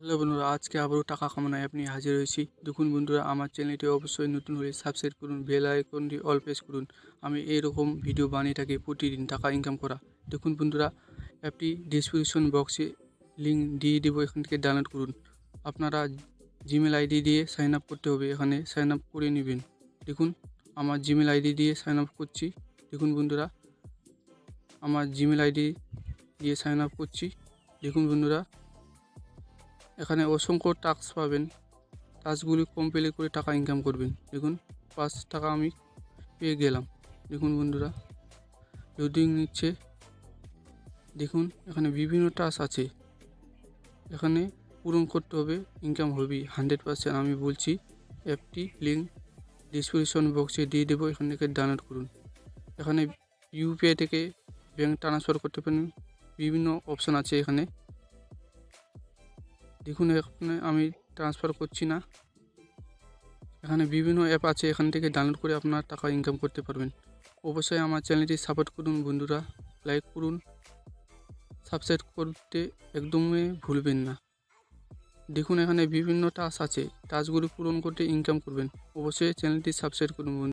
Hello বন্ধুরা, আজকে আবারও টাকা কামানো অ্যাপ নিয়ে হাজির হয়েছি। দেখুন বন্ধুরা, আমার চ্যানেলটি অবশ্যই নতুন হলে সাবস্ক্রাইব করুন, বেল আইকনটি অল প্রেস করুন। আমি এরকম ভিডিও বানিয়ে থাকি প্রতিদিন টাকা ইনকাম করা। দেখুন বন্ধুরা, অ্যাপটি ডিসক্রিপশন বক্সে লিঙ্ক দিয়ে দেবো, এখান থেকে ডাউনলোড করুন। আপনারা জিমেল আইডি দিয়ে সাইন আপ করতে হবে, এখানে সাইন আপ করে নেবেন। দেখুন, আমার জিমেল আইডি দিয়ে সাইন আপ করছি। দেখুন বন্ধুরা, আমার জিমেল আইডি দিয়ে সাইন আপ করছি। দেখুন বন্ধুরা, এখানে অসংখ্য টাস্ক পাবেন। টাস্কগুলি কমপ্লিট করে টাকা ইনকাম করবেন। দেখুন, 5 টাকা আমি পেয়ে গেলাম। দেখুন বন্ধুরা, লোডিং নিচ্ছে। দেখুন, এখানে বিভিন্ন টাস্ক আছে, এখানে পূরণ করতে হবে, ইনকাম হবেই 100%। আমি বলছি, অ্যাপটি লিঙ্ক ডিসক্রিপশন বক্সে দিয়ে দেবো, এখান থেকে ডাউনলোড করুন। এখানে ইউপিআই থেকে ব্যাঙ্ক ট্রান্সফার করতে পারেন, বিভিন্ন অপশান আছে এখানে। দেখুন, এখানে আমি ট্রান্সফার করছি না। এখানে বিভিন্ন অ্যাপ আছে, এখান থেকে ডাউনলোড করে আপনার টাকা ইনকাম করতে পারবেন। অবশ্যই আমার চ্যানেলটি সাপোর্ট করুন বন্ধুরা, লাইক করুন, সাবস্ক্রাইব করতে একদমই ভুলবেন না। দেখুন, এখানে বিভিন্ন টাস্ক আছে, টাস্কগুলি পূরণ করতে ইনকাম করবেন। অবশ্যই চ্যানেলটি সাবস্ক্রাইব করুন বন্ধু।